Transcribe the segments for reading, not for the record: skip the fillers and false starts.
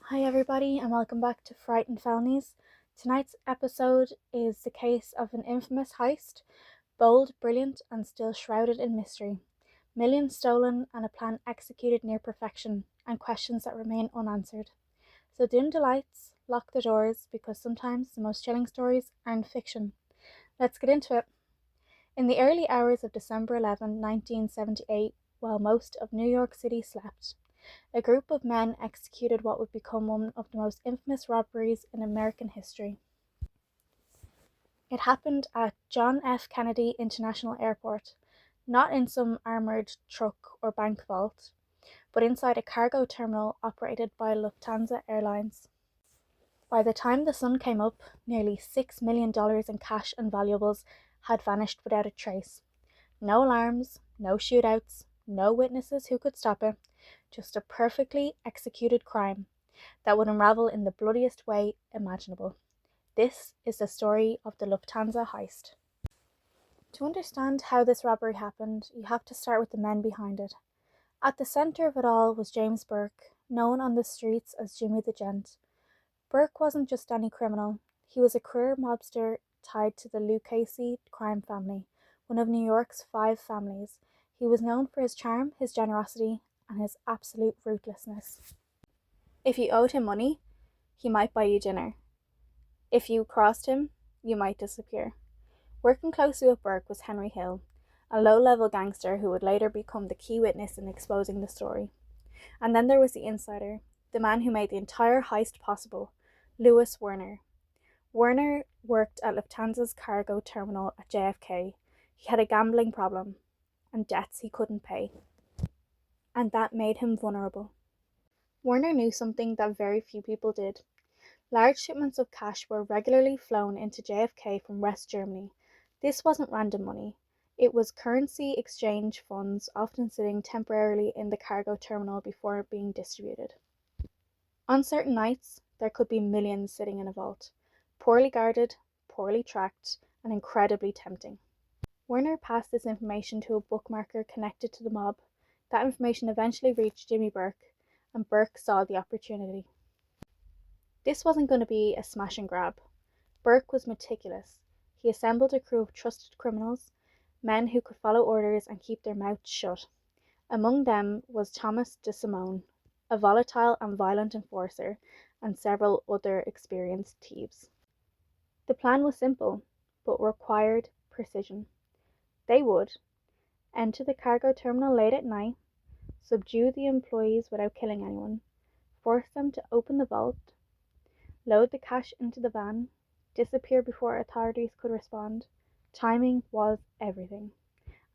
Hi everybody and welcome back to Frightened Felonies. Tonight's episode is the case of an infamous heist, bold, brilliant and still shrouded in mystery. Millions stolen and a plan executed near perfection, and questions that remain unanswered. So dim the lights, lock the doors, because sometimes the most chilling stories aren't fiction. Let's get into it. In the early hours of December 11, 1978, while most of New York City slept, a group of men executed what would become one of the most infamous robberies in American history. It happened at John F. Kennedy International Airport, not in some armoured truck or bank vault, but inside a cargo terminal operated by Lufthansa Airlines. By the time the sun came up, nearly $6 million in cash and valuables had vanished without a trace. No alarms, no shootouts, no witnesses who could stop it, just a perfectly executed crime that would unravel in the bloodiest way imaginable. This is the story of the Lufthansa Heist. To understand how this robbery happened, you have to start with the men behind it. At the centre of it all was James Burke, known on the streets as Jimmy the Gent. Burke wasn't just any criminal, he was a career mobster tied to the Lucchese crime family, one of New York's 5 families. He was known for his charm, his generosity, and his absolute ruthlessness. If you owed him money, he might buy you dinner. If you crossed him, you might disappear. Working closely with Burke was Henry Hill, a low-level gangster who would later become the key witness in exposing the story. And then there was the insider, the man who made the entire heist possible, Louis Werner. Werner worked at Lufthansa's cargo terminal at JFK. He had a gambling problem and debts he couldn't pay, and that made him vulnerable. Werner knew something that very few people did. Large shipments of cash were regularly flown into JFK from West Germany. This wasn't random money. It was currency exchange funds, often sitting temporarily in the cargo terminal before being distributed. On certain nights, there could be millions sitting in a vault, poorly guarded, poorly tracked, and incredibly tempting. Werner passed this information to a bookmaker connected to the mob. That information eventually reached Jimmy Burke, and Burke saw the opportunity. This wasn't going to be a smash and grab. Burke was meticulous. He assembled a crew of trusted criminals, men who could follow orders and keep their mouths shut. Among them was Thomas DeSimone, a volatile and violent enforcer, and several other experienced thieves. The plan was simple, but required precision. They would enter the cargo terminal late at night, subdue the employees without killing anyone, force them to open the vault, load the cash into the van, disappear before authorities could respond. Timing was everything.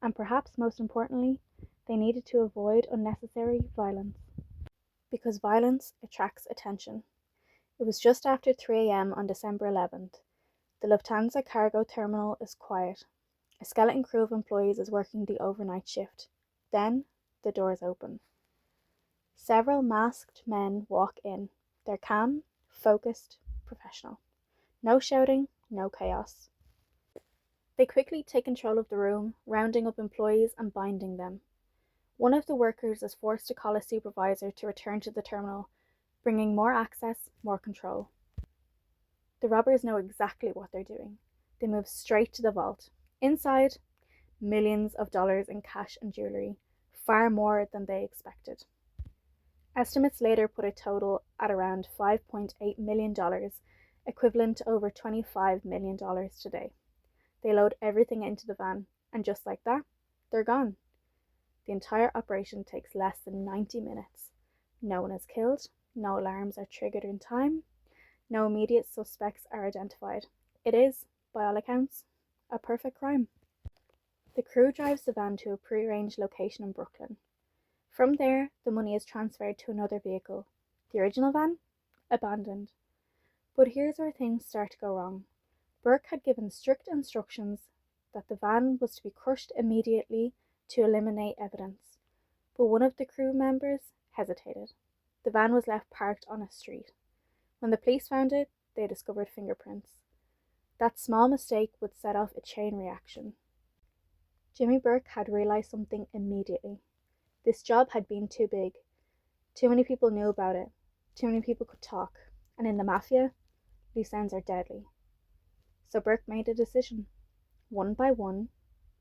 And perhaps most importantly, they needed to avoid unnecessary violence, because violence attracts attention. It was just after 3 a.m. on December 11th. The Lufthansa cargo terminal is quiet. A skeleton crew of employees is working the overnight shift. Then the doors open. Several masked men walk in. They're calm, focused, professional. No shouting, no chaos. They quickly take control of the room, rounding up employees and binding them. One of the workers is forced to call a supervisor to return to the terminal, bringing more access, more control. The robbers know exactly what they're doing. They move straight to the vault. Inside, millions of dollars in cash and jewellery, far more than they expected. Estimates later put a total at around $5.8 million, equivalent to over $25 million today. They load everything into the van, and just like that, they're gone. The entire operation takes less than 90 minutes. No one is killed, no alarms are triggered in time, no immediate suspects are identified. It is, by all accounts, a perfect crime. The crew drives the van to a pre-arranged location in Brooklyn. From there, the money is transferred to another vehicle. The original van? Abandoned. But here's where things start to go wrong. Burke had given strict instructions that the van was to be crushed immediately to eliminate evidence. But one of the crew members hesitated. The van was left parked on a street. When the police found it, they discovered fingerprints. That small mistake would set off a chain reaction. Jimmy Burke had realised something immediately. This job had been too big. Too many people knew about it. Too many people could talk, and in the Mafia, loose ends are deadly. So Burke made a decision. One by one,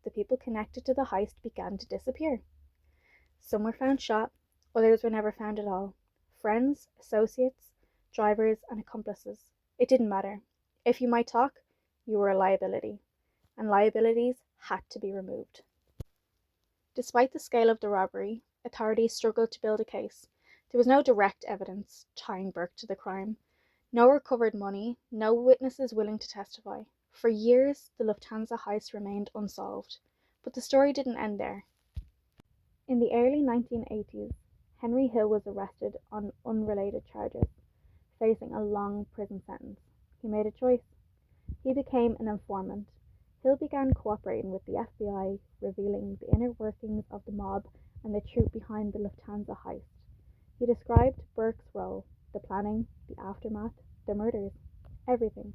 the people connected to the heist began to disappear. Some were found shot, others were never found at all. Friends, associates, drivers, and accomplices. It didn't matter. If you might talk, you were a liability, and liabilities had to be removed. Despite the scale of the robbery, authorities struggled to build a case. There was no direct evidence tying Burke to the crime, no recovered money, no witnesses willing to testify. For years, the Lufthansa heist remained unsolved. But the story didn't end there. In the early 1980s, Henry Hill was arrested on unrelated charges, facing a long prison sentence. He made a choice. He became an informant. Hill began cooperating with the FBI, revealing the inner workings of the mob and the truth behind the Lufthansa heist. He described Burke's role, the planning, the aftermath, the murders, everything.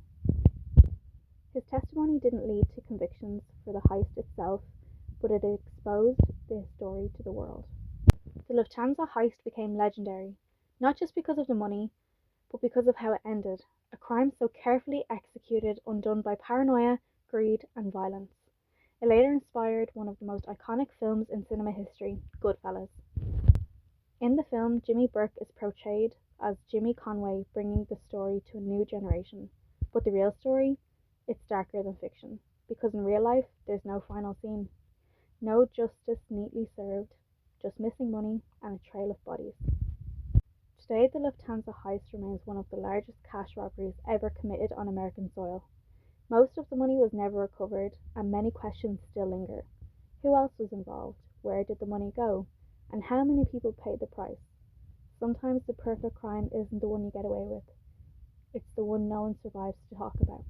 His testimony didn't lead to convictions for the heist itself, but it exposed the story to the world. The Lufthansa heist became legendary, not just because of the money, but because of how it ended. A crime so carefully executed, undone by paranoia, greed, and violence. It later inspired one of the most iconic films in cinema history, Goodfellas. In the film, Jimmy Burke is portrayed as Jimmy Conway, bringing the story to a new generation. But the real story? It's darker than fiction, because in real life, there's no final scene. No justice neatly served, just missing money and a trail of bodies. Today, the Lufthansa heist remains one of the largest cash robberies ever committed on American soil. Most of the money was never recovered, and many questions still linger. Who else was involved? Where did the money go? And how many people paid the price? Sometimes the perfect crime isn't the one you get away with. It's the one no one survives to talk about.